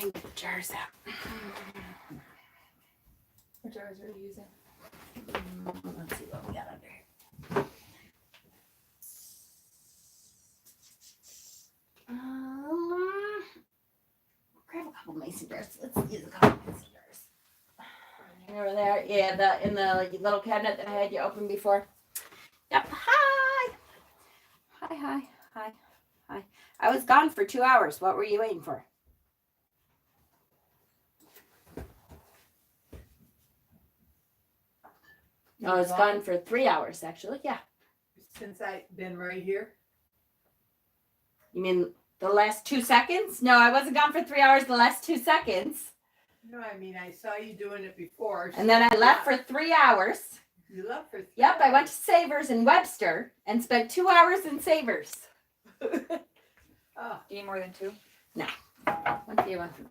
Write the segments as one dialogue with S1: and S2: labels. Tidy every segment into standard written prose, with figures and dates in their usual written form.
S1: and get the jars out.
S2: What jars are you using?
S1: Let's see what we got under here. Grab a couple mason jars. Let's use a couple mason jars. Over there, yeah, in the little cabinet that I had you open before. Yep. Hi. Hi. I was gone for 2 hours. What were you waiting for? I was gone for 3 hours, actually. Yeah.
S3: Since I've been right here?
S1: You mean the last 2 seconds? No, I wasn't gone for 3 hours. The last 2 seconds.
S3: No, I mean, I saw you doing it before.
S1: And then I left for 3 hours.
S3: You left for 3
S1: Yep, I went to Savers in Webster and spent 2 hours in Savers.
S3: Oh,
S2: Do you need more than 2?
S1: One for you, one for me.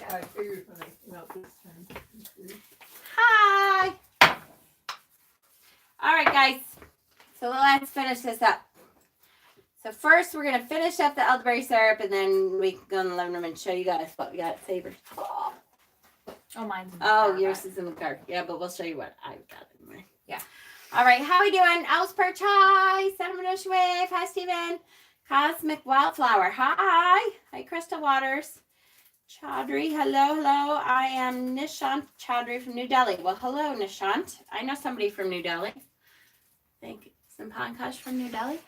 S3: I figured when I came out this time.
S1: Hi. All right, guys. So let's finish this up. So first, we're going to finish up the elderberry syrup, and then we can go in the living room and show you guys what we got at Savers.
S2: Oh, mine's in the
S1: Oh,
S2: car,
S1: yours
S2: but-
S1: is in the car. Yeah, but we'll show you what I've got anyway.
S2: Yeah.
S1: All right, how we doing? Owl's Perch, hi. Cinnamon Ocean Wave, hi, Steven. Cosmic Wildflower, hi. Hi, Crystal Waters. Chaudhry, hello. I am Nishant Chaudhry from New Delhi. Well, hello, Nishant. I know somebody from New Delhi. I think some Pankaj from New Delhi.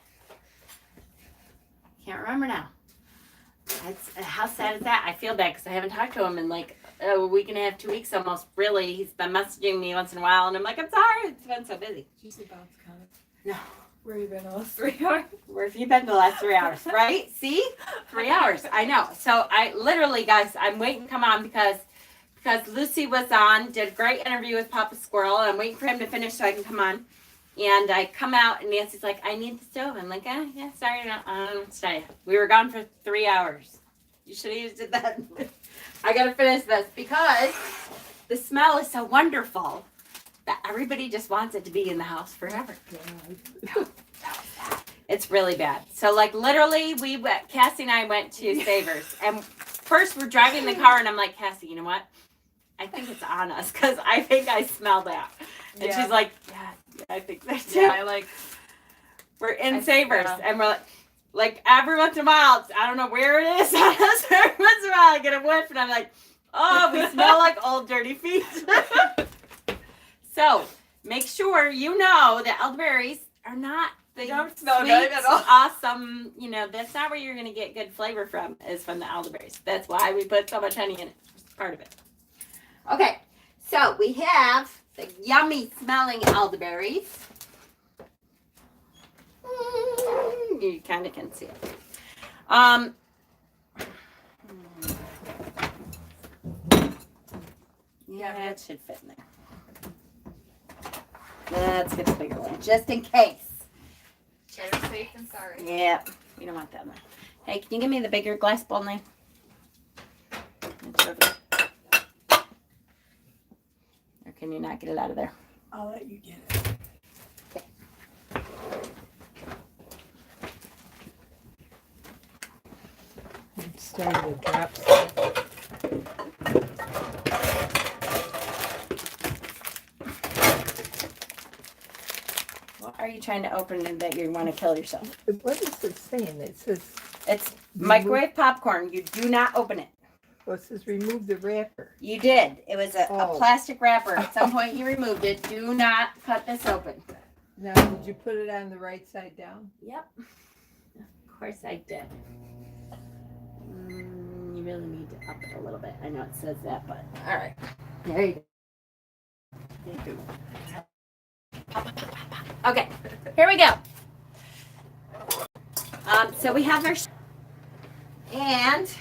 S1: Can't remember now. How sad is that? I feel bad because I haven't talked to him in like a week and a half, 2 weeks almost. Really, he's been messaging me once in a while, and I'm like, I'm sorry. It's been so busy.
S2: Did you see Bob's comment?
S1: No.
S2: Where you been the last 3 hours?
S1: Where have you been the last 3 hours? Right? See? 3 hours. I know. So I literally, guys, I'm waiting to come on because Lucy was on, did a great interview with Papa Squirrel, and I'm waiting for him to finish so I can come on. And I come out, and Nancy's like, I need the stove. I'm like, yeah, sorry. I don't know what to tell you. We were gone for 3 hours. You should have used it then. I got to finish this because the smell is so wonderful that everybody just wants it to be in the house forever. No, it's really bad. So, like, literally, Cassie and I went to Savers. And first, we're driving the car, and I'm like, Cassie, you know what? I think it's on us because I think I smell that. And she's like, yeah, I think that too.
S2: Yeah,
S1: we're in Savers, and we're like every once in a while, I don't know where it is. Every once in a while, I get a whiff, and I'm like, oh, we smell like old dirty feet. So make sure you know that elderberries are not the
S2: don't smell
S1: sweet,
S2: good at all.
S1: awesome. You know, that's not where you're going to get good flavor from. Is from the elderberries. That's why we put so much honey in it. It's part of it. Okay, so we have the yummy smelling elderberries. You kind of can see it. Yeah, it should fit in there. Let's get the bigger one, just in case.
S2: Better safe than sorry.
S1: Yeah, we don't want that one. Hey, can you give me the bigger glass bowl now? It's over there. Or can you not get it out of there?
S3: I'll let you get it. I'm starting to drop stuff.
S1: What are you trying to open and that you want to kill yourself?
S3: What is it saying? It says,
S1: It's microwave popcorn. You do not open it.
S3: well, it says remove the wrapper.
S1: You did. It was a
S3: Oh.
S1: plastic wrapper. At some point you removed it. Do not cut this open.
S3: Now, did you put it on the right side down?
S1: Yep. Of course I did. You really need to up it a little bit. I know it says that, but all right. There you go. Okay, here we go. So we have our and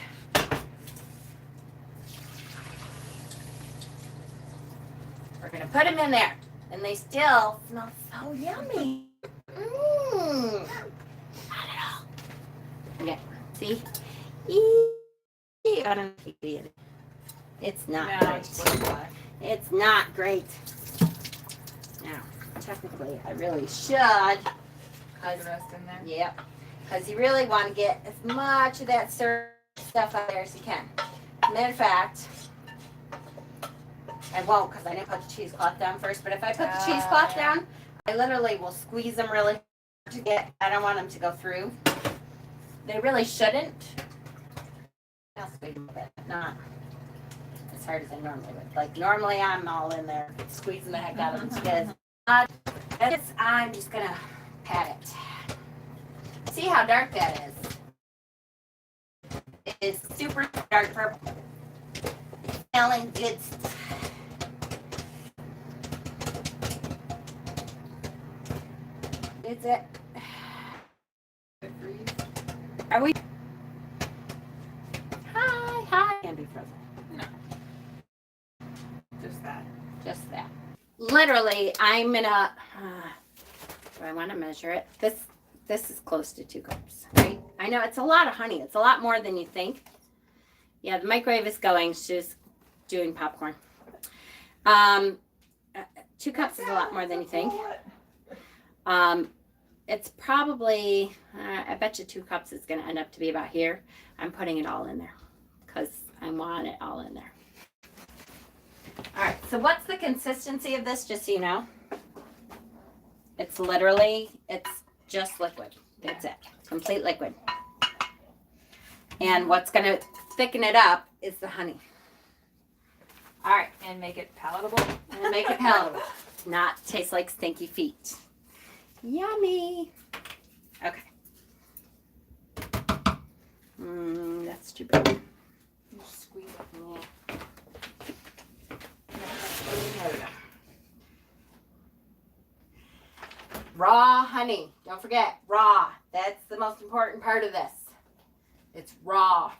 S1: we're gonna put them in there, and they still smell so yummy. Not at all. Okay, see? I don't think it's not great. It's not great. Now, technically, I really should.
S2: Put the rest in there.
S1: Yep. Because you really want to get as much of that syrup stuff out there as you can. matter of fact, I won't because I didn't put the cheesecloth down first. But if I put the cheesecloth down, I literally will squeeze them really hard to get. I don't want them to go through. They really shouldn't. I'll squeeze them a bit, not as hard as I normally would. Like normally, I'm all in there squeezing the heck out of them to get as. I'm just gonna pat it. See how dark that is. It is super dark purple. Smelling good. Is it? Are we? Hi. Can't be frozen.
S2: No. Just that.
S1: Just that. Literally, I'm gonna. Do I want to measure it? This is close to 2 cups, right? I know it's a lot of honey. It's a lot more than you think. Yeah, the microwave is going. She's doing popcorn. 2 cups is a lot more than you think. It's probably, I bet you 2 cups is going to end up to be about here. I'm putting it all in there because I want it all in there. All right, so what's the consistency of this, just so you know? It's literally, it's just liquid. That's it, complete liquid. And what's going to thicken it up is the honey. All right,
S2: And make it palatable.
S1: and make it palatable, not taste like stinky feet. Yummy. Okay. That's too big.
S2: Just squeeze it.
S1: Yeah. There we go. Raw honey. Don't forget, raw. That's the most important part of this. It's raw.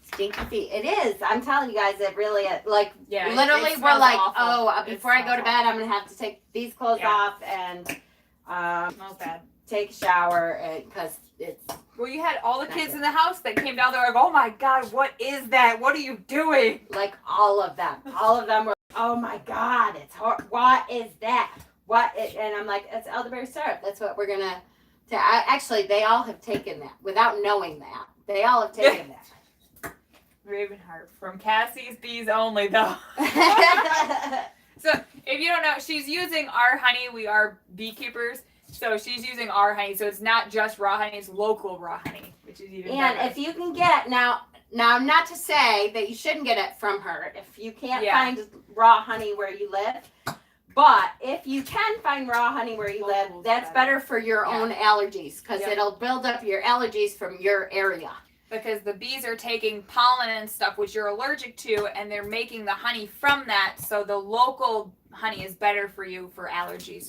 S1: Stinky feet. It is. I'm telling you guys, it really is. Like,
S2: Yeah,
S1: literally,
S2: it
S1: we're
S2: smells
S1: like,
S2: awful.
S1: before I go to
S2: It
S1: bed,
S2: smells
S1: I'm going to have to take these clothes
S2: Yeah.
S1: off and
S2: smells bad.
S1: take a shower because it's
S2: Well, you had all the kids in the house that came down there like, oh my God, what is that? What are you doing?
S1: like all of them. All of them were, oh my God, it's hard. What is that? And I'm like, it's elderberry syrup. That's what we're going to. Actually, they all have taken that without knowing that. They all have taken that.
S2: Ravenheart from Cassie's Bees only, though. So, if you don't know, she's using our honey. We are beekeepers. So, she's using our honey. So, it's not just raw honey, it's local raw honey, which is even
S1: And
S2: better.
S1: if you can get, now, not to say that you shouldn't get it from her. If you can't
S2: Yeah.
S1: find raw honey where you live, but if you can find raw honey where you live,
S2: Local's
S1: that's better for your
S2: Yeah.
S1: own allergies because
S2: Yep.
S1: it'll build up your allergies from your area.
S2: Because the bees are taking pollen and stuff, which you're allergic to, and they're making the honey from that. So, the local honey is better for you for allergy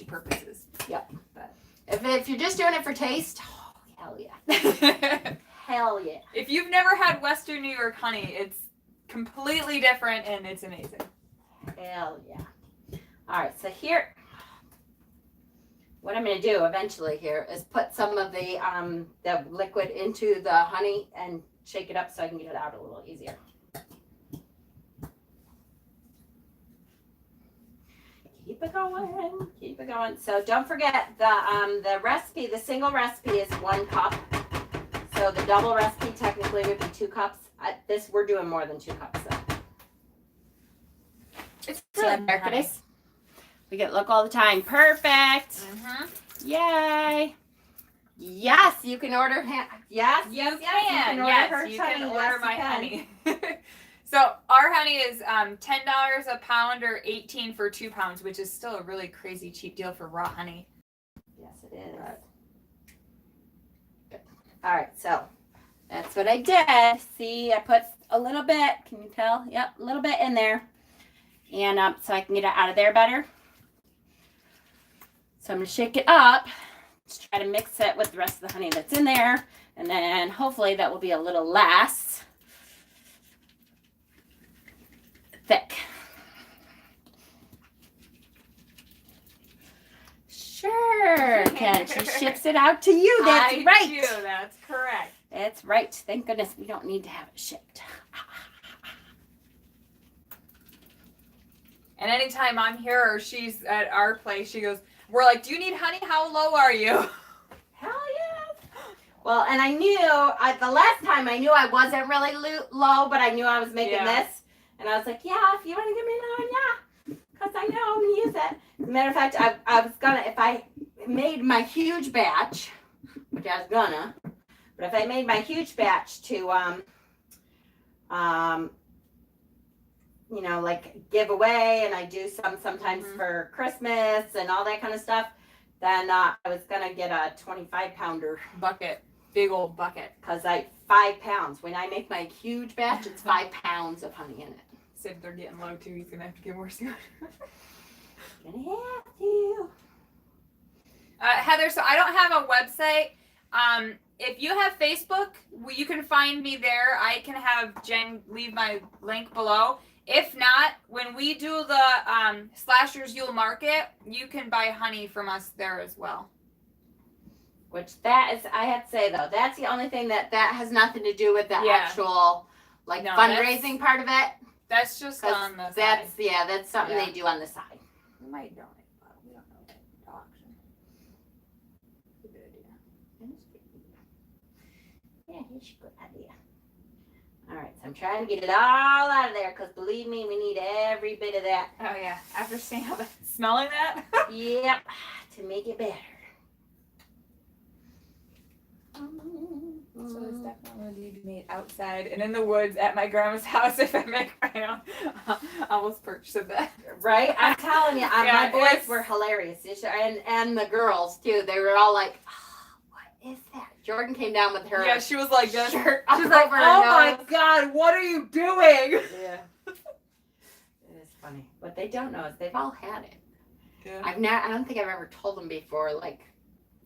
S2: purposes.
S1: If you're just doing it for taste, oh, hell yeah. Hell yeah.
S2: If you've never had Western New York honey, it's completely different and it's amazing.
S1: Hell yeah. All right, so here, what I'm going to do eventually here is put some of the liquid into the honey and shake it up so I can get it out a little easier. Keep it going, keep it going. So don't forget the recipe, the single recipe is 1 cup. So the double recipe technically would be 2 cups. We're doing more than 2 cups though.
S2: It's
S1: See
S2: really
S1: how dark it
S2: honey.
S1: is? We get look all the time. Perfect.
S2: Mm-hmm.
S1: Yay. Yes, you can order. Yes,
S2: You
S1: yes,
S2: can.
S1: yes, you can order her
S2: You
S1: honey.
S2: can
S1: Yes,
S2: order
S1: you
S2: my
S1: can.
S2: honey. So our honey is $10 a pound or $18 for 2 pounds, which is still a really crazy cheap deal for raw honey.
S1: Yes, it is. All right, so that's what I did. See, I put a little bit. Can you tell? Yep, a little bit in there, and so I can get it out of there better. So I'm gonna shake it up. Just try to mix it with the rest of the honey that's in there, and then hopefully that will be a little less thick. Sure, Ken. She ships it out to you. That's
S2: I
S1: right.
S2: do, that's correct.
S1: That's right. Thank goodness we don't need to have it shipped.
S2: And anytime I'm here or she's at our place, she goes, we're like, do you need honey? How low are you?
S1: Hell yes. Well, and I knew the last time I knew I wasn't really low, but I knew I was making this, and I was like, yeah, if you want to give me another one, yeah, because I know I'm gonna use it. As a matter of fact, I was gonna, if I made my huge batch, which I was gonna, but if I made my huge batch to you know, like give away, and I do some sometimes for Christmas and all that kind of stuff, then I was gonna get a 25-pounder
S2: bucket, big old bucket.
S1: Because 5 pounds. When I make my huge batch, it's 5 pounds of honey in it.
S2: So if they're getting low too, he's gonna have to get more soon.
S1: Gonna have to.
S2: Heather, so I don't have a website. If you have Facebook, you can find me there. I can have Jen leave my link below. If not, when we do the Slashers Yule Market, you can buy honey from us there as well.
S1: Which that is, I have to say though, that's the only thing that has nothing to do with the actual fundraising part of it.
S2: That's just on the
S1: side.
S2: Yeah,
S1: that's something they do on the side.
S2: We might donate, but we don't know the auction. Good idea.
S1: Yeah, it's a good idea. All right, so I'm trying to get it all out of there because believe me, we need every bit of that.
S2: Oh yeah, after smelling that.
S1: Yep, to make it better.
S2: So it's definitely need to be made outside and in the woods at my grandma's house if I make my own. I almost purchased that.
S1: Right? I'm telling you, my boys were hilarious. And the girls, too. They were all like, oh, what is that? Jordan came down with her.
S2: Yeah, she was like this.
S1: Shirt
S2: She was like,
S1: over
S2: oh
S1: her
S2: my
S1: nose.
S2: God, what are you doing?
S1: Yeah. It is funny. What they don't know is they've all had it.
S2: Yeah.
S1: I don't think I've ever told them before, like,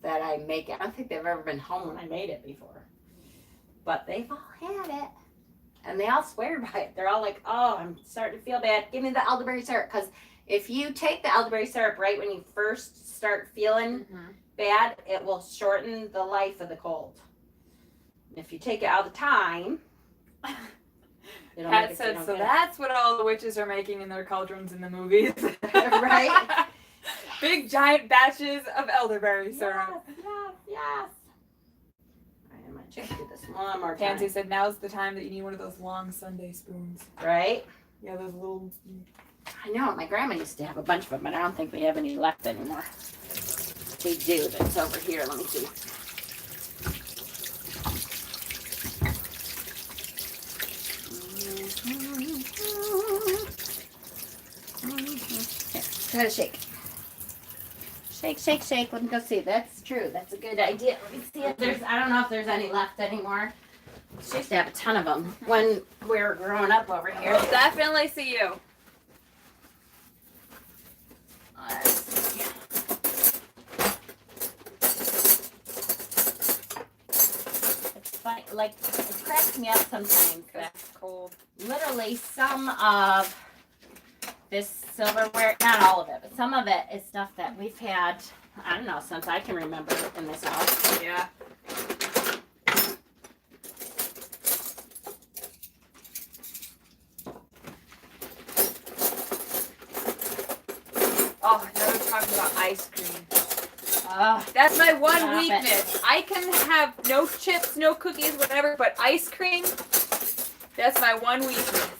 S1: that I make it. I don't think they've ever been home when I made it before. But they've all had it. And they all swear by it. They're all like, oh, I'm starting to feel bad. Give me the elderberry syrup. Because if you take the elderberry syrup right when you first start feeling bad, it will shorten the life of the cold. And if you take it all the time, it'll make
S2: Pat
S1: it
S2: said,
S1: feel
S2: so
S1: good.
S2: that's what all the witches are making in their cauldrons in the movies.
S1: Right?
S2: Big giant batches of elderberry syrup.
S1: Yes. I'm going to just do this one more time.
S2: Pansy said, now's the time that you need one of those long Sunday spoons.
S1: Right?
S2: Yeah, those little...
S1: I know. My grandma used to have a bunch of them, but I don't think we have any left anymore. We do. That's over here. Let me see. Here, try to shake. Shake, shake, shake. Let me go see. That's true. That's a good idea. Let me see if there's, I don't know if there's any left anymore. She used to have a ton of them when we were growing up over here.
S2: We'll definitely see you.
S1: Let's see. It's funny, like, it cracks me up sometimes that
S2: Cold.
S1: literally some of this silverware, not all of it, but some of it is stuff that we've had, I don't know, since I can remember in this house.
S2: Yeah. Oh, now we're talking about ice cream. That's my one
S1: Stop
S2: weakness. I can have no chips, no cookies, whatever, but ice cream, that's my one weakness.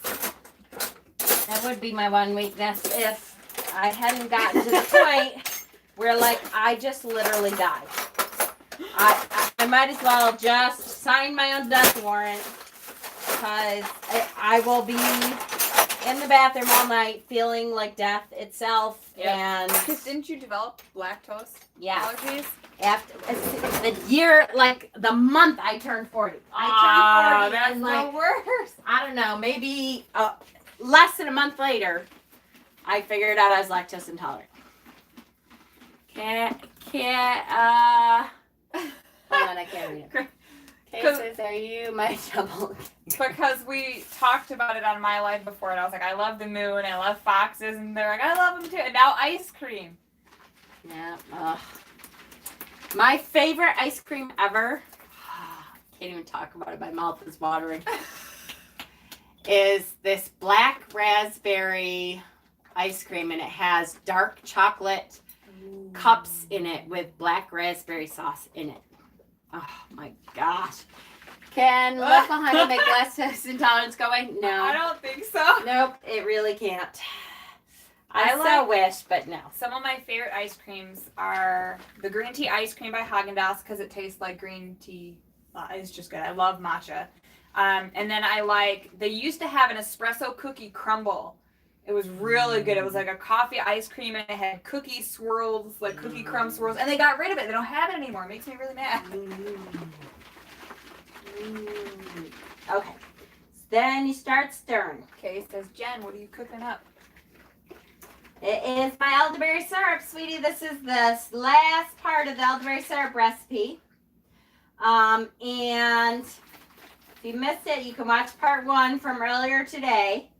S1: That would be my one weakness if I hadn't gotten to the point where, like, I just literally died. I might as well just sign my own death warrant because I will be in the bathroom all night feeling like death itself.
S2: Yep.
S1: And
S2: Didn't you develop lactose allergies?
S1: after the year, like the month I turned 40. I turned 40
S2: that's
S1: and
S2: the
S1: like,
S2: worst.
S1: I don't know, maybe less than a month later, I figured out I was lactose intolerant. Hold on, I can't read it. Cases, are you my double?
S2: Because we talked about it on My Life before, and I was like, I love the moon, I love foxes, and they're like, I love them too. And now ice cream.
S1: Yeah. My favorite ice cream ever. Can't even talk about it. My mouth is watering. Is this black raspberry ice cream, and it has dark chocolate cups in it with black raspberry sauce in it. Oh my gosh. Can local honey make lactose intolerance go away? No.
S2: I don't think so.
S1: Nope, it really can't.
S2: I
S1: I so wish, but no.
S2: Some of my favorite ice creams are the green tea ice cream by Haagen-Dazs because it tastes like green tea. It's just good. I love matcha. And then I like, they used to have an espresso cookie crumble. It was really good. It was like a coffee ice cream and it had cookie swirls, like cookie crumb swirls. And they got rid of it. They don't have it anymore. It makes me really mad.
S1: Okay. Then you start stirring.
S2: Okay, says Jen, what are you cooking up?
S1: It is my elderberry syrup, sweetie. This is the last part of the elderberry syrup recipe. And if you missed it, you can watch part 1 from earlier today.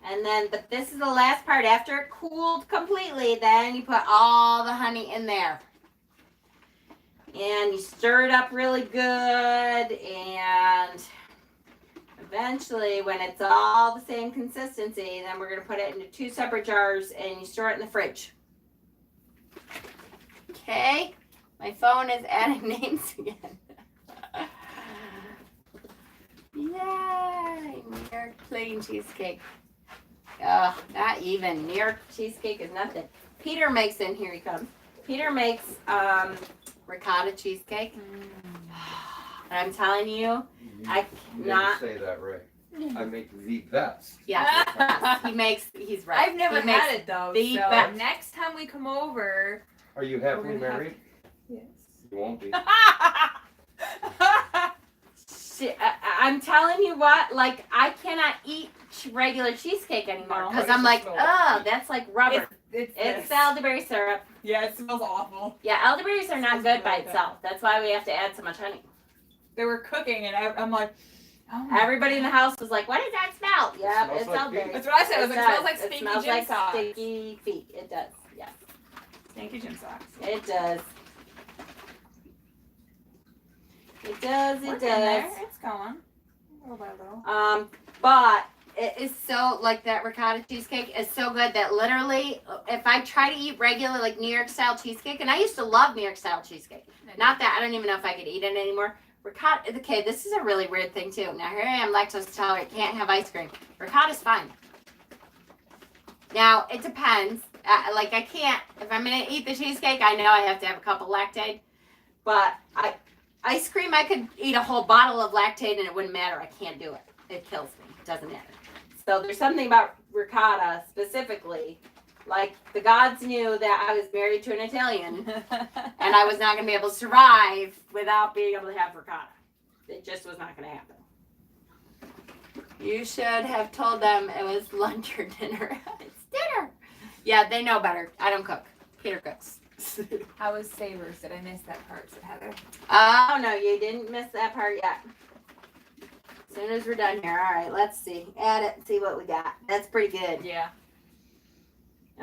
S1: And then, but this is the last part. After it cooled completely, then you put all the honey in there. And you stir it up really good. And eventually, when it's all the same consistency, then we're going to put it into 2 separate jars and you store it in the fridge. Okay. My phone is adding names again. Yay! New York plain cheesecake. Oh, not even. New York cheesecake is nothing. Peter makes, and here he comes. Peter makes ricotta cheesecake. And I'm telling you, I cannot
S4: say that right. I make the best.
S1: Yeah, he's right.
S2: I've never
S1: He makes
S2: had it though.
S1: the
S2: So
S1: best.
S2: next time we come over,
S4: Are you happily married?
S3: Yes.
S4: You won't be.
S1: I'm telling you what, like I cannot eat regular cheesecake anymore
S2: No,
S1: because
S4: what
S1: I'm
S4: does it
S1: like,
S4: smell
S1: oh,
S4: like?
S1: that's like rubber.
S2: it's
S1: It's
S2: this.
S1: elderberry syrup.
S2: Yeah, it smells awful.
S1: Yeah, elderberries are not
S2: Smells
S1: good by
S2: really bad.
S1: itself. That's why we have to add so much honey.
S2: They were cooking and I'm like, oh my
S1: Everybody in the house was like, what does that smell? Yeah,
S4: smells
S1: it's
S4: like
S1: elderberry.
S2: That's what I said. I was like, it smells like
S1: It
S2: stinky
S1: smells
S2: gym
S1: like
S2: socks.
S1: sticky feet. It does. Yes,
S2: Stinky gym socks.
S1: it does. It does. It
S2: Working
S1: does.
S2: there. It's going. Little by little.
S1: But it is so, like that ricotta cheesecake is so good that literally, if I try to eat regular, like New York style cheesecake, and I used to love New York style cheesecake. Not that, I don't even know if I could eat it anymore. Ricotta, okay, this is a really weird thing too. Now here I am, lactose tolerant, can't have ice cream. Ricotta's fine. Now, it depends. Like I can't, if I'm gonna eat the cheesecake, I know I have to have a cup of Lactaid. But ice cream, I could eat a whole bottle of Lactaid and it wouldn't matter. I can't do it. It kills me. It doesn't matter. So there's something about ricotta specifically. Like the gods knew that I was married to an Italian and I was not going to be able to survive without being able to have ricotta. It just was not going to happen. You should have told them it was lunch or dinner. It's dinner. Yeah, they know better. I don't cook. Peter cooks.
S2: How was Savers? Did I miss that part? Said Heather.
S1: Oh, no, you didn't miss that part yet. As soon as we're done here. All right, let's see. Add it and see what we got. That's pretty good.
S2: Yeah.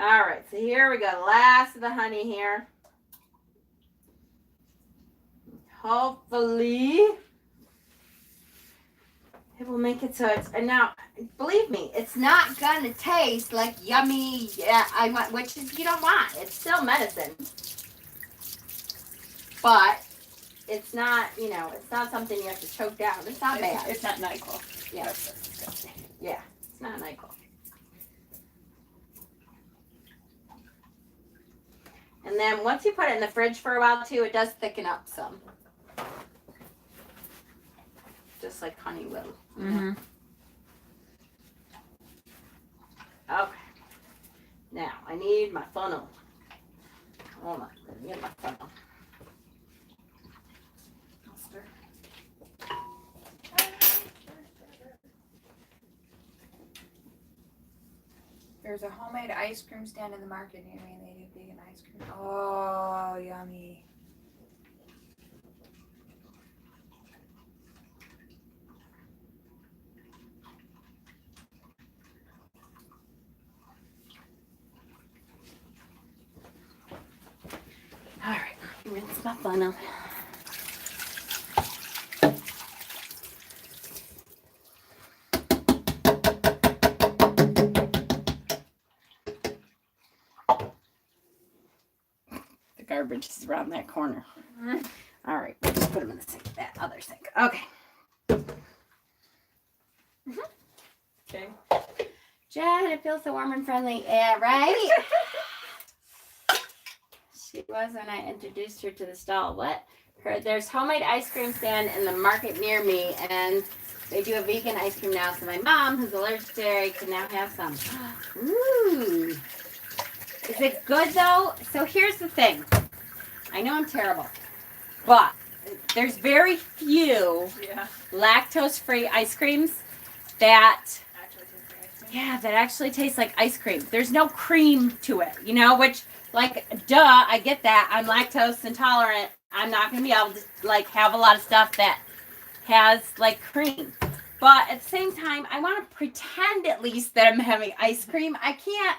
S1: All right, so here we go. Last of the honey here. Hopefully, it will make it so it's, and now, believe me, it's not going to taste like yummy, which is, you don't want. It's still medicine. But it's not, it's not something you have to choke down. It's not bad.
S2: It's not NyQuil.
S1: Yeah.
S2: That's disgusting.
S1: Yeah, it's not NyQuil. And then once you put it in the fridge for a while too, it does thicken up some. Just like honey will.
S2: Mm-hmm.
S1: Okay. Now I need my funnel. Hold on, let me get my funnel.
S2: I'll stir. There's a homemade ice cream stand in the market near me. They do vegan ice cream. Oh, yummy.
S1: All right, rinse my funnel. The garbage is around that corner. All right, we'll just put them in the sink, that other sink. Okay.
S2: Okay.
S1: Jen, it feels so warm and friendly. Yeah, right? She was when I introduced her to the stall. What? There's homemade ice cream stand in the market near me, and they do a vegan ice cream now, so my mom, who's allergic to dairy, can now have some. Ooh. Is it good, though? So here's the thing. I know I'm terrible, but there's very few
S2: Yeah.
S1: lactose-free ice creams that
S2: Actually, tastes like ice cream.
S1: yeah, that actually tastes like ice cream. There's no cream to it, you know, which, like, duh, I get that. I'm lactose intolerant. I'm not going to be able to, like, have a lot of stuff that has, like, cream. But at the same time, I want to pretend at least that I'm having ice cream. I can't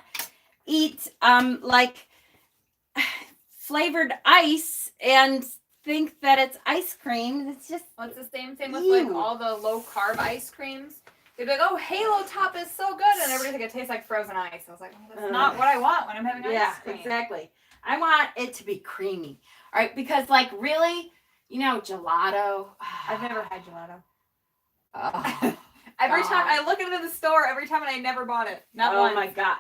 S1: eat, like, flavored ice and think that it's ice cream. It's just,
S2: Well, it's the same thing with like
S1: Ew.
S2: all the low carb ice creams. They'd be like, "Oh, Halo Top is so good," and everybody think it tastes like frozen ice. I was like, "Oh, that's not what I want when I'm having
S1: yeah,
S2: ice cream."
S1: exactly. I want it to be creamy. All right, because, like, really, you know, gelato.
S2: I've never had gelato.
S1: Oh,
S2: Every
S1: God.
S2: time I look at it in the store, every time, and I never bought it. Not
S1: oh
S2: once.
S1: my God,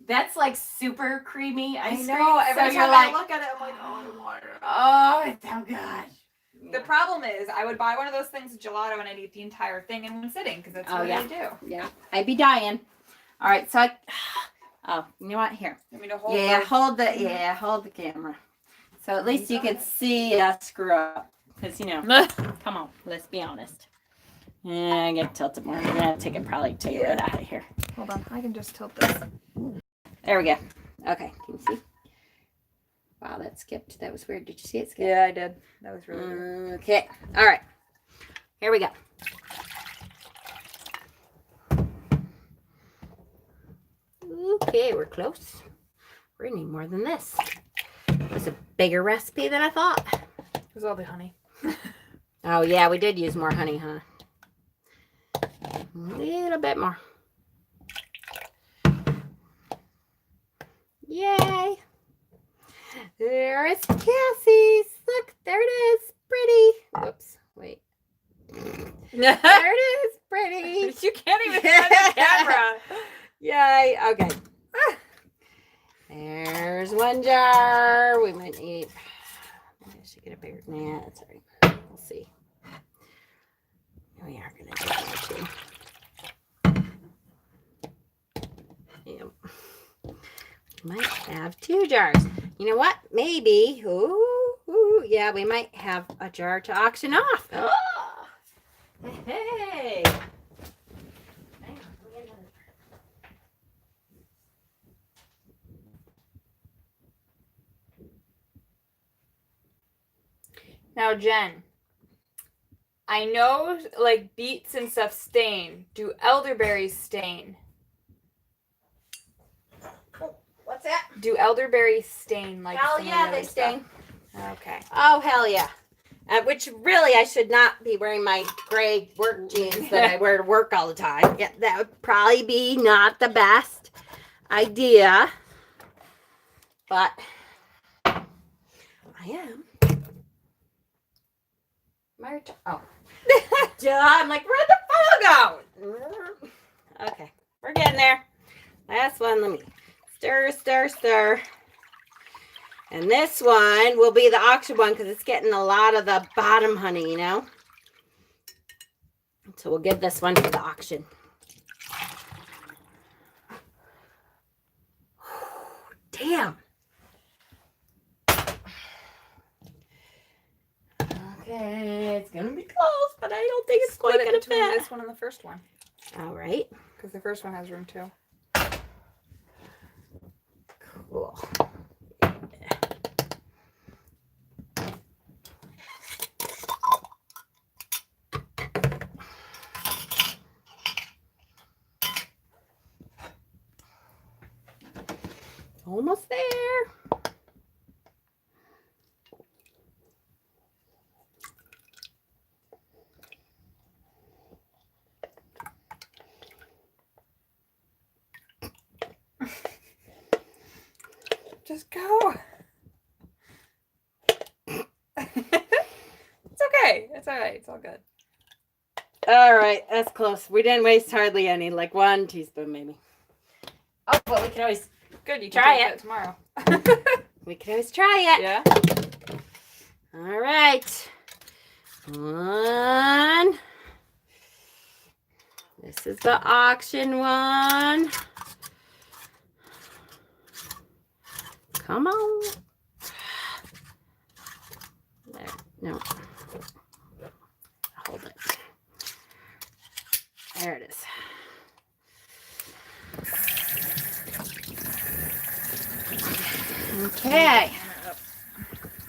S1: that's like super creamy
S2: I
S1: ice cream.
S2: know. Every
S1: so
S2: time
S1: you're
S2: I
S1: like,
S2: look at it, I'm like, "Oh, I want it."
S1: oh, it's so good.
S2: The problem is, I would buy one of those things of gelato, and I'd eat the entire thing in one sitting because that's
S1: Oh,
S2: what
S1: yeah.
S2: I do.
S1: Yeah, I'd be dying. All right, so oh, you know what? Here,
S2: You want me to hold?
S1: yeah,
S2: the-
S1: hold the camera, so at least you can see us screw up. Because, you know, come on, let's be honest. Yeah, I get tilted more. I'm gonna take it right out of here.
S2: Hold on, I can just tilt this.
S1: There we go. Okay, can you see? Wow, that skipped. That was weird. Did you see it skip?
S2: Yeah, I did. That was really weird.
S1: Okay. All right. Here we go. Okay, we're close. We're gonna need more than this. It was a bigger recipe than I thought.
S2: It was all the honey.
S1: Oh yeah, we did use more honey, huh? A little bit more. Yay! There is Cassie's. Look, there it is. Pretty. Whoops. Wait. There it is. Pretty.
S2: You can't even see the camera.
S1: Yay. Okay. There's one jar. We might need. I should get a bigger. Nah, that's all right. We'll see. We are going to do that too. Yep. Might have 2 jars. You know what? Maybe. Ooh, yeah, we might have a jar to auction off. Oh. Hey. Hang on, let me get another.
S2: Now, Jen, I know like beets and stuff stain. Do elderberries stain?
S1: What's that?
S2: Do elderberries stain like
S1: Hell
S2: some of
S1: yeah,
S2: the
S1: they
S2: other stuff?
S1: sting.
S2: Okay.
S1: Oh, hell yeah. Which really, I should not be wearing my gray work jeans that I wear to work all the time. Yeah, that would probably be not the best idea. But I am. Oh. Duh, I'm like, where'd the phone go? Okay, we're getting there. Last one, let me stir, stir, stir. And this one will be the auction one because it's getting a lot of the bottom honey, you know? So we'll give this one to the auction. Damn. Okay, it's going to be close, but I don't think it's quite
S2: Split it
S1: going to
S2: between
S1: fit.
S2: this one and the first one
S1: All right.
S2: because the first one has room too.
S1: Cool. Almost there.
S2: Just go. That's all right. It's all good.
S1: All right, that's close. We didn't waste hardly any, like 1 teaspoon maybe. Oh, well, we can always
S2: Good. You
S1: Try
S2: can
S1: it.
S2: taste tomorrow.
S1: try it.
S2: Yeah.
S1: All right. 1. This is the auction one. Come on. There. No. Hold it. There it is. Okay.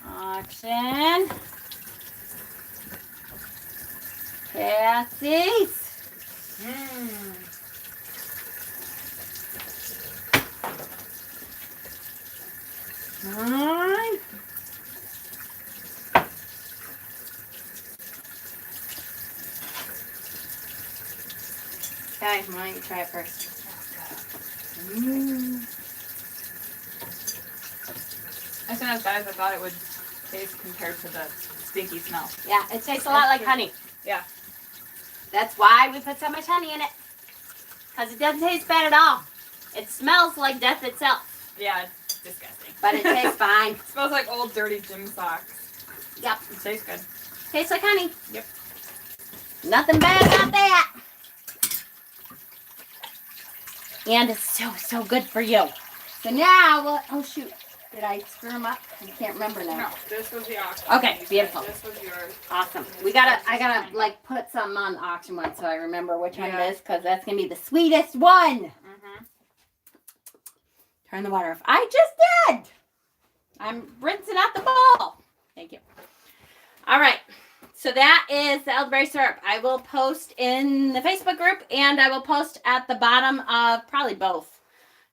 S1: Auction. Cassie's. One. Okay, why don't you try it first?
S2: It's not as bad as I thought it would taste compared to the stinky smell.
S1: Yeah, it tastes a lot like honey.
S2: Yeah.
S1: That's why we put so much honey in it. Because it doesn't taste bad at all. It smells like death itself.
S2: Yeah, it's disgusting.
S1: But it tastes fine.
S2: It smells like old dirty gym socks.
S1: Yep.
S2: It tastes good.
S1: Tastes like honey.
S2: Yep.
S1: Nothing bad about that. And it's so good for you. So now, oh shoot. Did I screw them up? I can't remember now.
S2: No, this was the auction.
S1: Okay, beautiful.
S2: This was yours.
S1: Awesome. I gotta like put something on the auction one so I remember which one it is, because that's gonna be the sweetest one.
S2: Mm-hmm.
S1: Turn the water off. I just did. I'm rinsing out the bowl. Thank you. All right. So that is the elderberry syrup. I will post in the Facebook group, and I will post at the bottom of probably both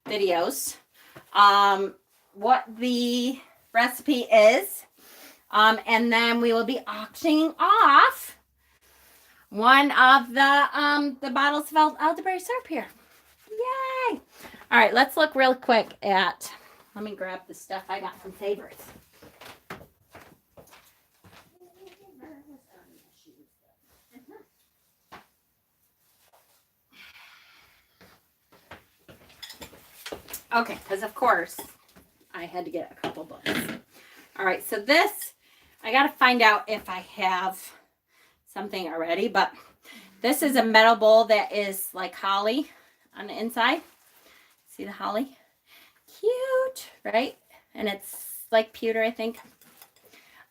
S1: videos what the recipe is. And then we will be auctioning off one of the bottles of elderberry syrup here. Yay! All right, let's look real quick at, let me grab the stuff I got from Favorites. Okay, because of course I had to get a couple books. All right, so this, I got to find out if I have something already, but this is a metal bowl that is like holly on the inside. See the holly? Cute, right? And it's like pewter, I think.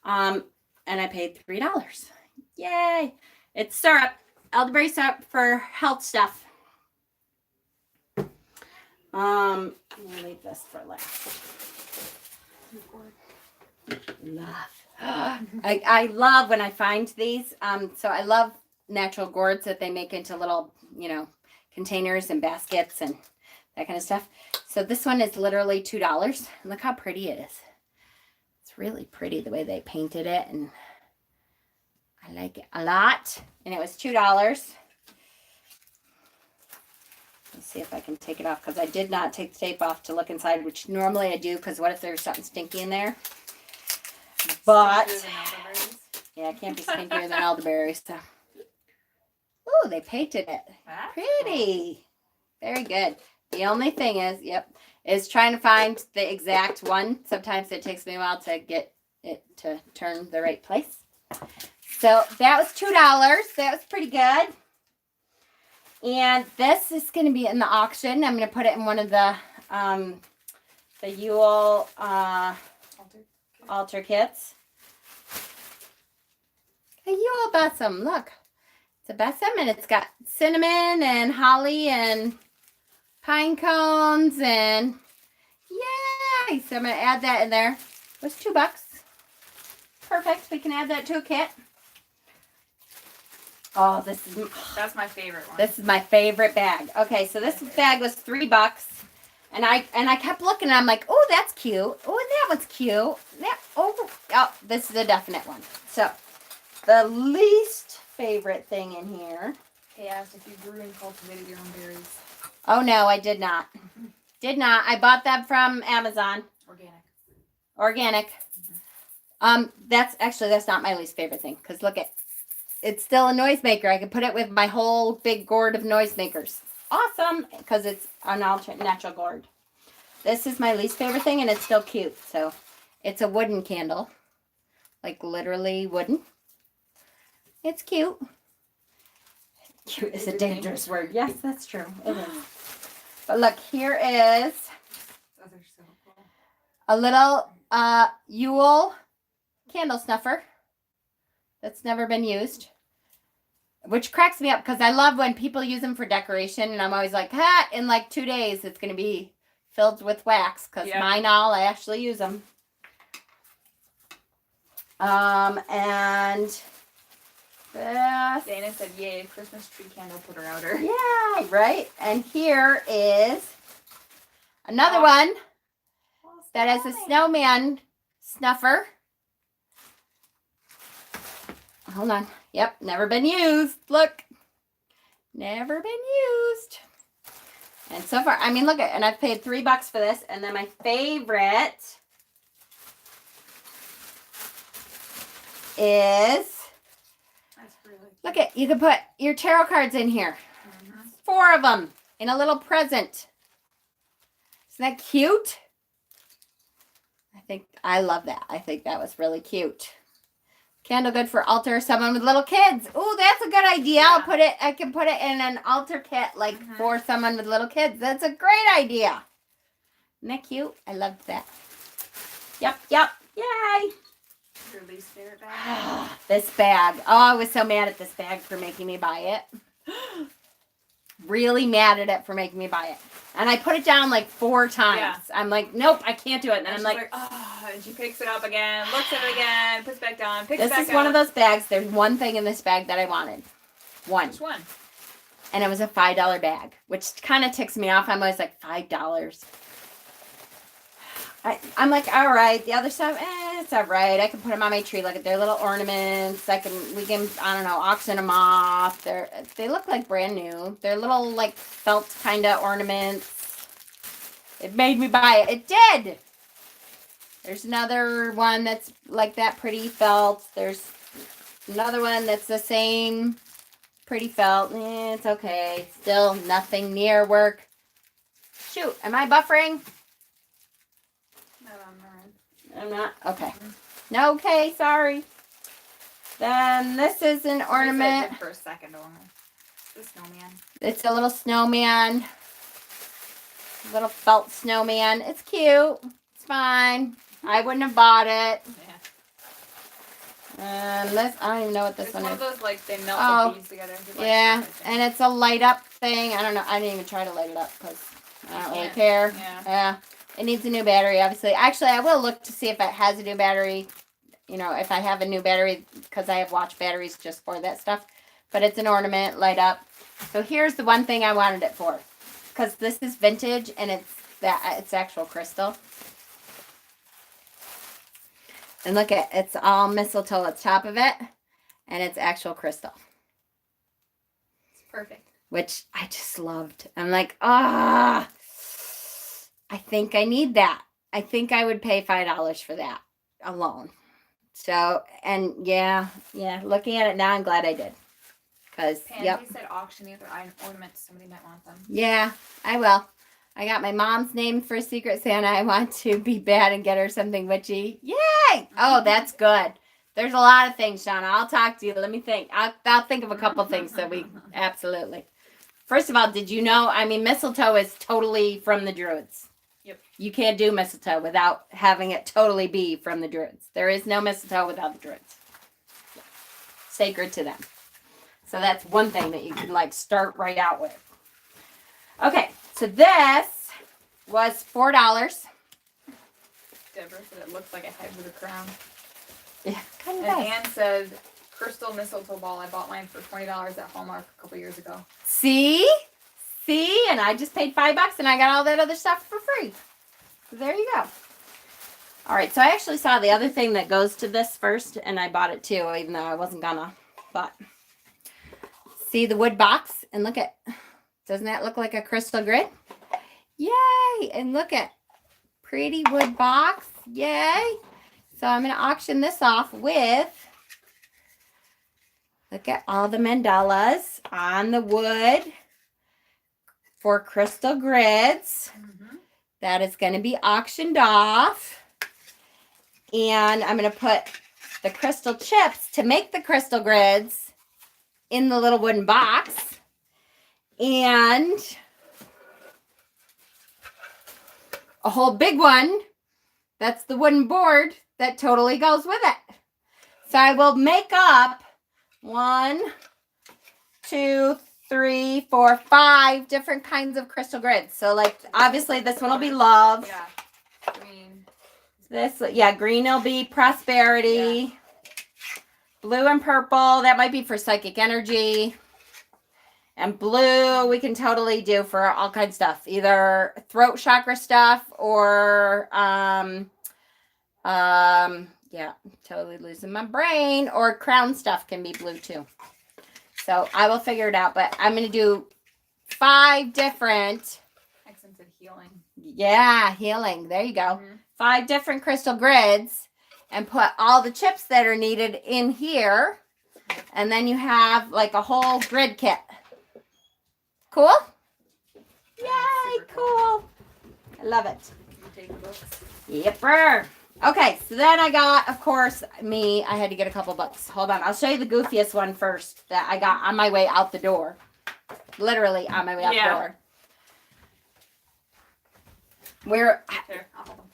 S1: And I paid $3. Yay! It's syrup, elderberry syrup for health stuff. I'm gonna leave this for last. Love. I love when I find these. So I love natural gourds that they make into little, containers and baskets and that kind of stuff. So this one is literally $2. Look how pretty it is. It's really pretty the way they painted it, and I like it a lot. And it was $2. Let's see if I can take it off, because I did not take the tape off to look inside, which normally I do, because what if there's something stinky in there? But yeah, it can't be stinkier than elderberry. So, ooh, they painted it.
S2: That's
S1: Pretty. Very good. The only thing is trying to find the exact one. Sometimes it takes me a while to get it to turn the right place. So that was $2. That was pretty good. And this is going to be in the auction. I'm going to put it in one of the Yule altar kits. The Yule Balsam. Look. It's a balsam, and it's got cinnamon and holly and pine cones and yay! So I'm going to add that in there. It was $2. Perfect. We can add that to a kit. Oh,
S2: that's my favorite one.
S1: This is my favorite bag. Okay, so this bag was $3, and I kept looking, and I'm like, oh, that's cute. Oh, that one's cute. This is a definite one. So, the least favorite thing in here.
S2: They asked if you grew and cultivated your own berries.
S1: Oh no, I did not. Did not. I bought them from Amazon.
S2: Organic.
S1: That's not my least favorite thing, because look at it's still a noisemaker. I could put it with my whole big gourd of noisemakers. Awesome, because it's an alternate natural gourd. This is my least favorite thing, and it's still cute. So it's a wooden candle, like literally wooden. It's cute. Cute is a dangerous word. Yes, that's true. It is. But look, here is
S2: Those are so cool.
S1: a little Yule candle snuffer that's never been used, which cracks me up because I love when people use them for decoration, and I'm always like, in like 2 days it's going to be filled with wax because mine all I actually use them. And this.
S2: Dana said, "Yay, Christmas tree candle putter outer."
S1: Yeah, right. And here is another one that is a snowman snuffer. Hold on. Yep, never been used. Look. Never been used. And so far, I mean, look at, and I've paid $3 for this. And then my favorite is,
S2: That's really cute.
S1: look at, you can put your tarot cards in here.
S2: Mhm.
S1: 4 of them in a little present. Isn't that cute? I love that. I think that was really cute. Candle good for altar, someone with little kids. Ooh, that's a good idea.
S2: Yeah.
S1: I can put it in an altar kit like for someone with little kids. That's a great idea. Isn't that cute? I loved that. Yep. Yay.
S2: Your least favorite bag?
S1: This bag. Oh, I was so mad at this bag for making me buy it. Really mad at it for making me buy it. And I put it down like 4 times.
S2: Yeah.
S1: I'm like, nope, I can't do it. And then
S2: And
S1: I'm
S2: she's
S1: like,
S2: oh, and she picks it up again, looks at it again, puts it back down, picks it
S1: this
S2: back
S1: is
S2: up.
S1: one of those bags. There's one thing in this bag that I wanted. One.
S2: Which one?
S1: And it was a $5 bag, which kind of ticks me off. I'm always like, $5. I'm like, all right. The other stuff, it's all right. I can put them on my tree. Look at their little ornaments. We can, I don't know, auction them off. They look like brand new. They're little like felt kind of ornaments. It made me buy it. It did. There's another one that's like that pretty felt. There's another one that's the same pretty felt. It's okay. Still nothing near work. Shoot, am I buffering?
S2: No, I'm
S1: I'm not. Okay. No, okay, sorry. Then this is an ornament.
S2: For a second only. The snowman.
S1: It's a little snowman. Little felt snowman. It's cute. It's fine. I wouldn't have bought it.
S2: Yeah.
S1: And this, I don't even know what this
S2: It's
S1: one
S2: one
S1: is.
S2: of those like they melt
S1: Oh,
S2: the beads together. And do, like,
S1: Yeah,
S2: different
S1: and it's a light up thing. I don't know. I didn't even try to light it up because I don't really
S2: can't.
S1: care.
S2: Yeah.
S1: It needs a new battery, obviously. Actually, I will look to see if it has a new battery. You know, if I have a new battery, because I have watch batteries just for that stuff. But it's an ornament, light up. So here's the one thing I wanted it for. Because this is vintage and it's actual crystal. And look at it's all mistletoe at the top of it. And it's actual crystal.
S2: It's perfect.
S1: Which I just loved. I'm like, I think I need that. I think I would pay $5 for that alone. So, and yeah, looking at it now, I'm glad I did. Because,
S2: Pansy said auction the other ornaments. Somebody might want them.
S1: Yeah, I will. I got my mom's name for Secret Santa. I want to be bad and get her something witchy. Yay! Oh, that's good. There's a lot of things, Shauna. I'll talk to you. Let me think. I'll think of a couple things that we absolutely. First of all, did you know? I mean, mistletoe is totally from the Druids.
S2: Yep.
S1: You can't do mistletoe without having it totally be from the Druids. There is no mistletoe without the Druids. Sacred to them. So that's one thing that you can like start right out with. Okay, so this was $4.
S2: Deborah said it looks like a head with a crown.
S1: Yeah, kind of
S2: And
S1: does.
S2: Ann said crystal mistletoe ball. I bought mine for $20 at Hallmark a couple years ago.
S1: See, and I just paid $5 and I got all that other stuff for free. So there you go. All right, so I actually saw the other thing that goes to this first, and I bought it too, even though I wasn't gonna. But see the wood box, and look at, doesn't that look like a crystal grid? Yay! And look at pretty wood box. Yay! So I'm gonna auction this off with Look at all the mandalas on the wood for crystal grids.
S2: Mhm.
S1: That is going to be auctioned off. And I'm going to put the crystal chips to make the crystal grids in the little wooden box. And a whole big one. That's the wooden board that totally goes with it. So I will make up 1, 2, 3, 4, 5 different kinds of crystal grids. So like obviously this one will be love.
S2: Yeah. Green.
S1: This, yeah, green will be prosperity. Blue and purple, that might be for psychic energy. And blue, we can totally do for all kinds of stuff. Either throat chakra stuff or, yeah, totally losing my brain. Or crown stuff can be blue too. So I will figure it out. But I'm going to do 5 different.
S2: Accents of healing.
S1: Yeah, healing. There you go.
S2: Mhm.
S1: 5 different crystal grids. And put all the chips that are needed in here. And then you have like a whole grid kit. Cool? Yay,
S2: Super
S1: cool. I love it.
S2: You take the books.
S1: Yepper. Okay, so then I got, of course, I had to get a couple books. Hold on. I'll show you the goofiest one first that I got on my way out the door. Literally on my way out the door. We're
S2: Here, I'll hold them.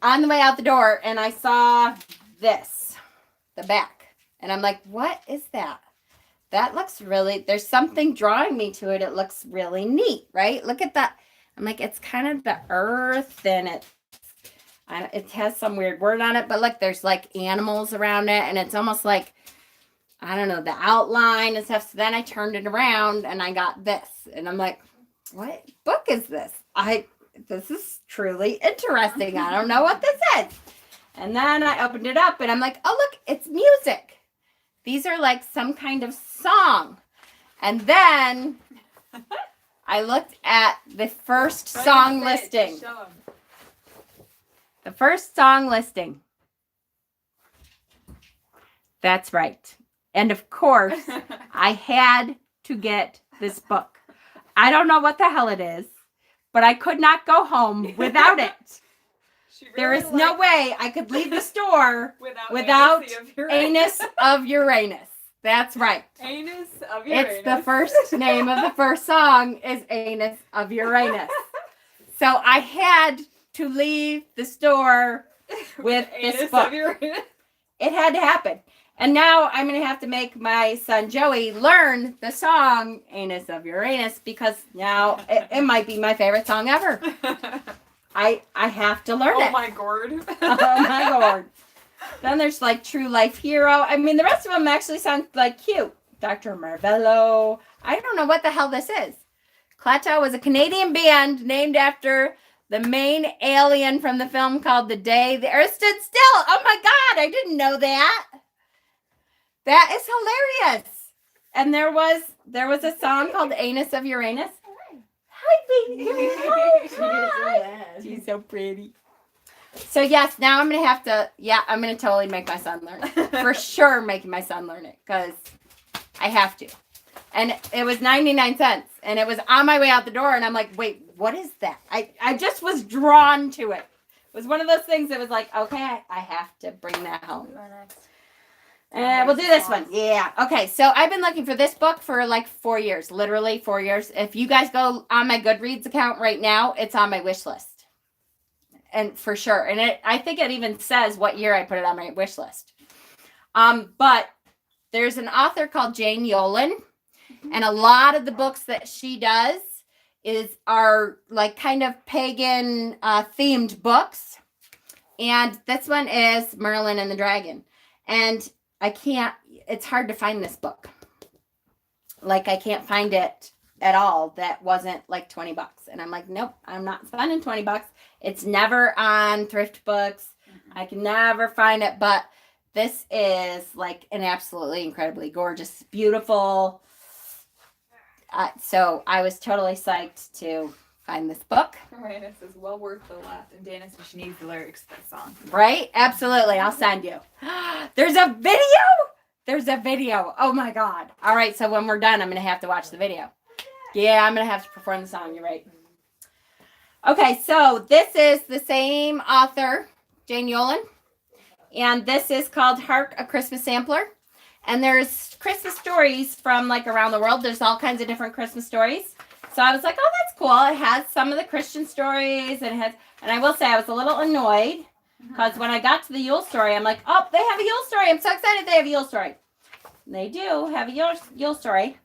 S1: on the way out the door, and I saw this, the back. And I'm like, what is that? That looks really, there's something drawing me to it. It looks really neat, right? Look at that. I'm like, it's kind of the earth, and it has some weird word on it, but look, there's like animals around it, and it's almost like, I don't know, the outline and stuff. So then I turned it around, and I got this, and I'm like, what book is this? This is truly interesting. I don't know what this is. And then I opened it up, and I'm like, oh, look, it's music. These are like some kind of song. And then I looked at the first song listing.
S2: Show 'em.
S1: The first song listing. That's right. And of course, I had to get this book. I don't know what the hell it is, but I could not go home without it.
S2: She
S1: There
S2: really
S1: is no
S2: liked
S1: way I could leave the store
S2: without
S1: without
S2: Anus
S1: Anus of Uranus. That's right.
S2: Anus of Uranus.
S1: It's the first name of the first song is Anus of Uranus. So I had to leave the store with this
S2: Anus
S1: book.
S2: of Uranus.
S1: It had to happen. And now I'm going to have to make my son Joey learn the song Anus of Uranus because now it might be my favorite song ever. I have to learn it.
S2: Oh my gourd.
S1: Oh my god. Then there's like True Life Hero. I mean, the rest of them actually sound like cute. Dr. Marvello. I don't know what the hell this is. Clato was a Canadian band named after the main alien from the film called The Day the Earth Stood Still. Oh my god, I didn't know that. That is hilarious. And there was a song called Anus of Uranus. Hi, baby. Hi. She's so pretty. So yes, now I'm gonna I'm gonna totally make my son learn it. For sure making my son learn it, because I have to. And it was 99 cents. And it was on my way out the door, and I'm like, wait, what is that? I just was drawn to it. It was one of those things that was like, okay, I have to bring that home. We'll do this one. Yeah. Okay. So I've been looking for this book for like 4 years, literally 4 years. If you guys go on my Goodreads account right now, it's on my wish list. And for sure. And I think it even says what year I put it on my wish list. But there's an author called Jane Yolen, and a lot of the books that she does are like kind of pagan themed books. And this one is Merlin and the Dragon. And it's hard to find this book. Like, I can't find it at all that wasn't like $20. And I'm like, nope, I'm not spending $20. It's never on thrift books. I can never find it. But this is like an absolutely incredibly gorgeous, beautiful. So I was totally psyched to find this book.
S2: Uranus is well worth the laugh. And Dana says she needs the lyrics to that song.
S1: Right? Absolutely. I'll send you. There's a video. There's a video. Oh my God. All right. So when we're done, I'm going to have to watch the video. Yeah, I'm going to have to perform the song. You're right. Okay. So this is the same author, Jane Yolen. And this is called Hark, a Christmas Sampler. And there's Christmas stories from like around the world. There's all kinds of different Christmas stories. So I was like, oh, that's cool. It has some of the Christian stories. And I will say I was a little annoyed because when I got to the Yule story, I'm like, oh, they have a Yule story. I'm so excited they have a Yule story. They do have a Yule story,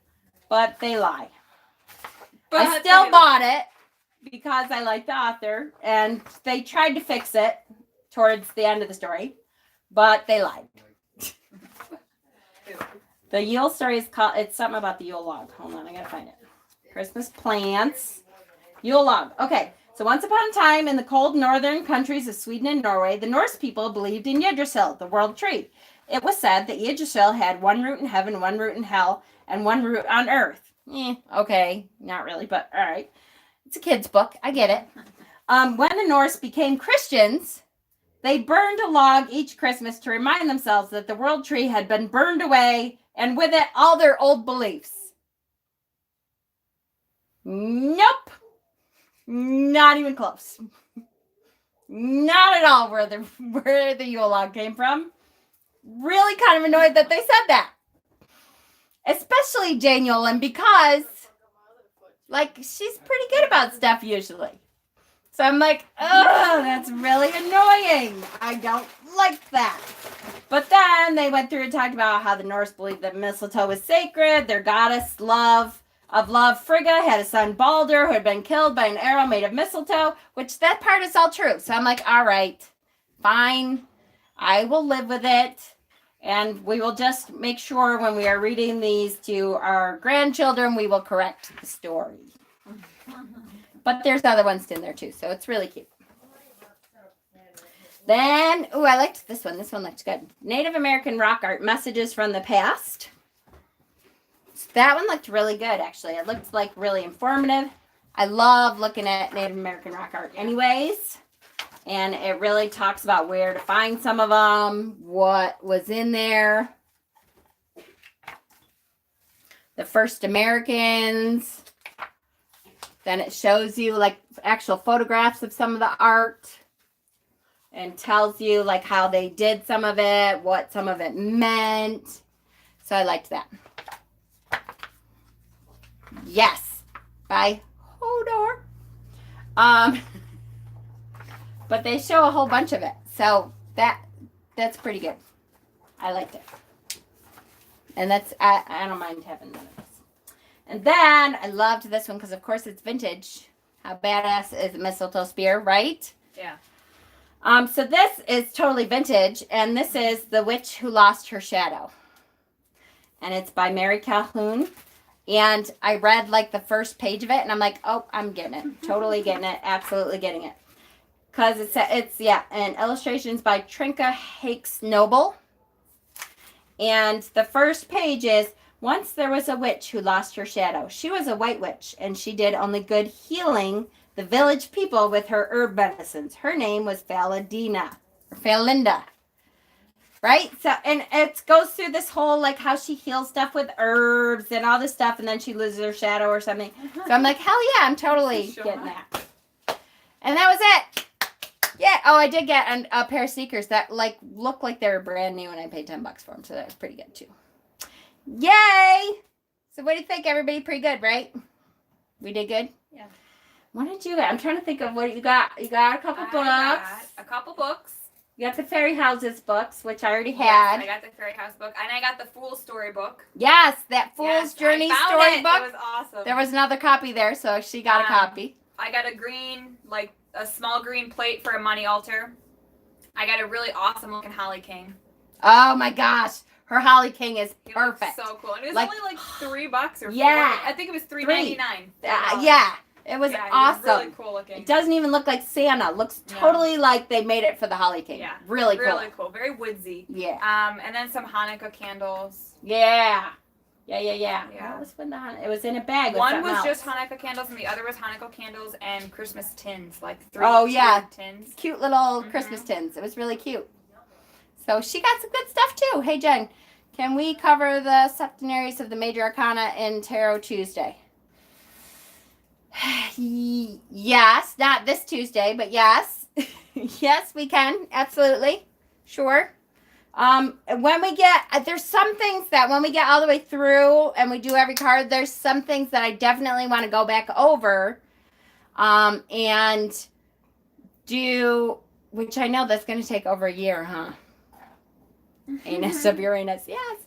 S1: but they lie.
S2: But
S1: I still bought it because I like the author. And they tried to fix it towards the end of the story, but they lied. The Yule story is called, it's something about the Yule log. Hold on, I gotta find it. Christmas plants. Yule log. Okay, so once upon a time in the cold northern countries of Sweden and Norway, the Norse people believed in Yggdrasil, the world tree. It was said that Yggdrasil had one root in heaven, one root in hell, and one root on earth. Okay, not really, but all right. It's a kid's book. I get it. When the Norse became Christians, they burned a log each Christmas to remind themselves that the world tree had been burned away and with it all their old beliefs. Nope. Not even close. Not at all where the Yule log came from. Really kind of annoyed that they said that. Especially Jane Yolen because, like, she's pretty good about stuff usually. So I'm like, oh, that's really annoying. I don't like that. But then they went through and talked about how the Norse believed that mistletoe was sacred. Their goddess of love, Frigga, had a son, Balder, who had been killed by an arrow made of mistletoe, which that part is all true. So I'm like, all right, fine. I will live with it. And we will just make sure when we are reading these to our grandchildren, we will correct the story. But there's other ones in there too, so it's really cute. Then, I liked this one. This one looked good. Native American rock art, messages from the past. So that one looked really good, actually. It looked like really informative. I love looking at Native American rock art anyways. And it really talks about where to find some of them, what was in there. The first Americans. Then it shows you like actual photographs of some of the art and tells you like how they did some of it, what some of it meant. So I liked that. Yes, by Hodor. But they show a whole bunch of it. So that's pretty good. I liked it. And I don't mind having none of this. And then I loved this one because, of course, it's vintage. How badass is a mistletoe spear, right?
S2: Yeah.
S1: So this is totally vintage, and this is The Witch Who Lost Her Shadow. And it's by Mary Calhoun. And I read, like, the first page of it, and I'm like, oh, I'm getting it. Totally getting it. Absolutely getting it. Because and illustrations by Trinka Hakes Noble. And the first page is, once there was a witch who lost her shadow. She was a white witch, and she did only good healing the village people with her herb medicines. Her name was Falinda. Right? So, and it goes through this whole, like, how she heals stuff with herbs and all this stuff, and then she loses her shadow or something. So I'm like, hell yeah, I'm totally getting that. And that was it. Yeah. Oh, I did get a pair of sneakers that, like, look like they were brand new, and I paid $10 for them, so that was pretty good, too. Yay! So what do you think, everybody? Pretty good, right? We did good?
S2: Yeah.
S1: What did you get? I'm trying to think of what you got. You got a couple books.
S2: Got a couple books.
S1: You got the Fairy Houses books, which I already
S2: Yes,
S1: had.
S2: I got the Fairy House book. And I got the Fool Story book.
S1: Yes, that Fool's Journey storybook.
S2: It was awesome.
S1: There was another copy there, so she got a copy.
S2: I got a green, like a small green plate for a money altar. I got a really awesome looking Holly King.
S1: Oh my gosh. Her Holly King is
S2: He
S1: perfect.
S2: looks so cool. And it was
S1: Like-
S2: only like $3 or
S1: Yeah.
S2: $4. I think it was $3.99.
S1: Yeah, it was
S2: Yeah,
S1: awesome.
S2: It was really cool looking.
S1: It doesn't even look like Santa. It looks
S2: No.
S1: totally like they made it for the Holly King.
S2: Yeah.
S1: Really cool.
S2: Really cool. Very woodsy.
S1: Yeah.
S2: And then some Hanukkah candles.
S1: Yeah. Yeah.
S2: Yeah.
S1: What was with the It was in a bag. with
S2: One
S1: something
S2: was
S1: else.
S2: just Hanukkah candles, and the other was Hanukkah candles and Christmas tins, like
S1: Oh, yeah.
S2: tins.
S1: Cute little
S2: Mhm.
S1: Christmas tins. It was really cute. So she got some good stuff too. Hey, Jen, Can we cover the septenaries of the major arcana in Tarot Tuesday? Yes, not this Tuesday, but yes. Yes, we can. Absolutely. Sure. When we get, there's some things that when we get all the way through and we do every card, there's some things that I definitely want to go back over, and do, which I know that's going to take over a year, huh? Anus of Uranus. Yes.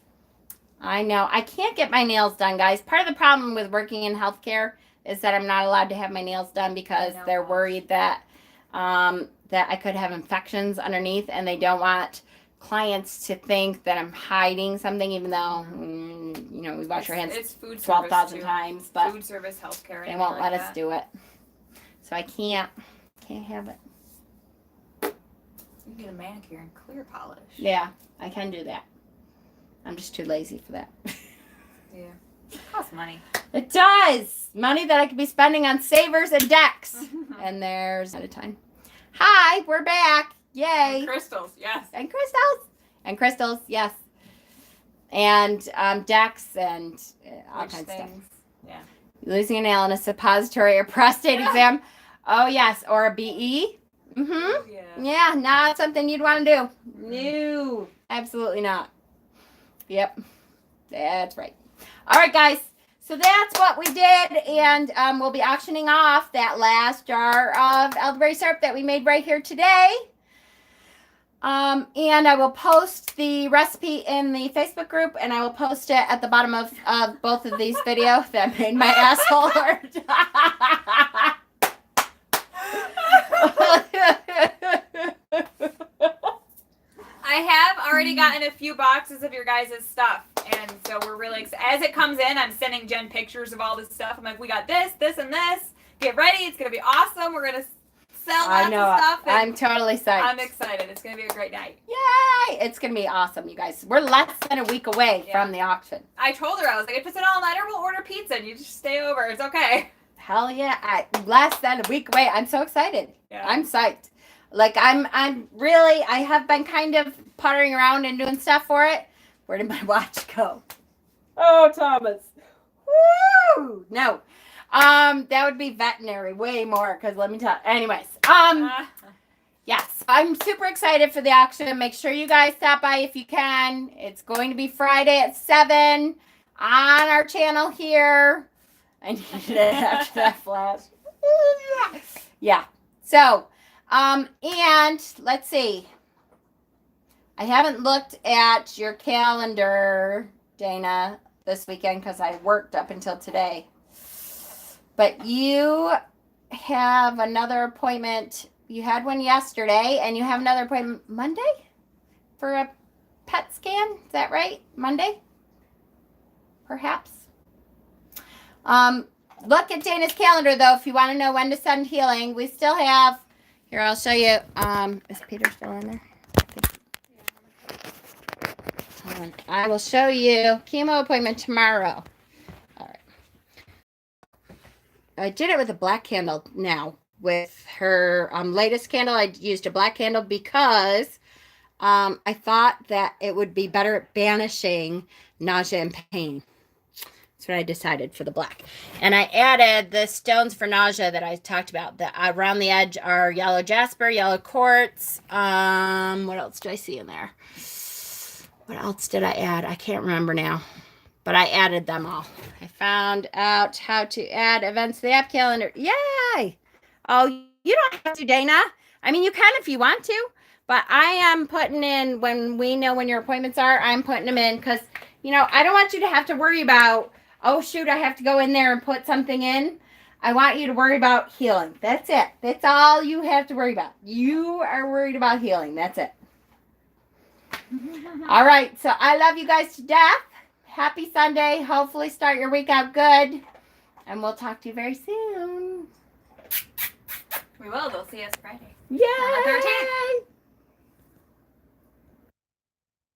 S1: I know. I can't get my nails done, guys. Part of the problem with working in healthcare is that I'm not allowed to have my nails done because they're worried that that I could have infections underneath, and they don't want clients to think that I'm hiding something, even though you know, we wash our hands
S2: It's food
S1: 12,000 times, but
S2: food service, healthcare.
S1: they won't let us do it. So I can't have it.
S2: You can get a manicure and clear polish.
S1: Yeah, I can do that. I'm just too lazy for that.
S2: Yeah. It costs money.
S1: It does. Money that I could be spending on savers and decks. And there's at a time. Hi, we're back. Yay.
S2: And crystals, yes.
S1: And crystals. And crystals, yes. And decks and all
S2: Which
S1: kinds of stuff.
S2: things? Yeah.
S1: Losing a nail in a suppository or prostate exam. Oh, yes. Or a BE. Mm-hmm.
S2: Yeah.
S1: Yeah, not something you'd want to do. No, absolutely not. Yep, that's right. All right, guys. So that's what we did, and we'll be auctioning off that last jar of elderberry syrup that we made right here today. And I will post the recipe in the Facebook group, and I will post it at the bottom of both of these videos that made my asshole hurt.
S2: I have already gotten a few boxes of your guys' stuff, and so we're really excited. As it comes in, I'm sending Jen pictures of all this stuff. I'm like, we got this, this, and this. Get ready. It's going to be awesome. We're going to sell lots of stuff.
S1: I'm totally psyched.
S2: I'm excited. It's going to be a great night.
S1: Yay! It's going to be awesome, you guys. We're less than a week away from the auction.
S2: I told her, I was like, if it's an all-nighter, we'll order pizza, and you just stay over. It's okay.
S1: Hell yeah. Less than a week away. I'm so excited.
S2: Yeah.
S1: I'm psyched. Like, I'm really, I have been kind of puttering around and doing stuff for it. Where did my watch go? Oh, Thomas. Woo! No. That would be veterinary way more, because let me tell you. Anyways, yes, I'm super excited for the auction. Make sure you guys stop by if you can. It's going to be Friday at 7 on our channel here. I needed it after that flash. Yeah. So, and let's see. I haven't looked at your calendar, Dana, this weekend because I worked up until today. But you have another appointment. You had one yesterday, and you have another appointment Monday for a PET scan. Is that right? Monday? Perhaps. Look at Dana's calendar, though, if you want to know when to send healing. We still have, here, I'll show you. Is Peter still in there? Hold on. I will show you chemo appointment tomorrow. All right. I did it with a black candle now. With her latest candle, I used a black candle because I thought that it would be better at banishing nausea and pain. That's what I decided for the black. And I added the stones for nausea that I talked about. The around the edge are yellow jasper, yellow quartz. What else do I see in there? What else did I add? I can't remember now. But I added them all. I found out how to add events to the app calendar. Yay! Oh, you don't have to, Dana. I mean, you can if you want to. But I am putting in, when we know when your appointments are, I'm putting them in because, you know, I don't want you to have to worry about, oh, shoot, I have to go in there and put something in. I want you to worry about healing. That's it. That's all you have to worry about. You are worried about healing. That's it. All right. So I love you guys to death. Happy Sunday. Hopefully start your week out good. And we'll talk to you very soon.
S2: We will. They'll see us Friday.
S1: Yay!
S2: On the 13th.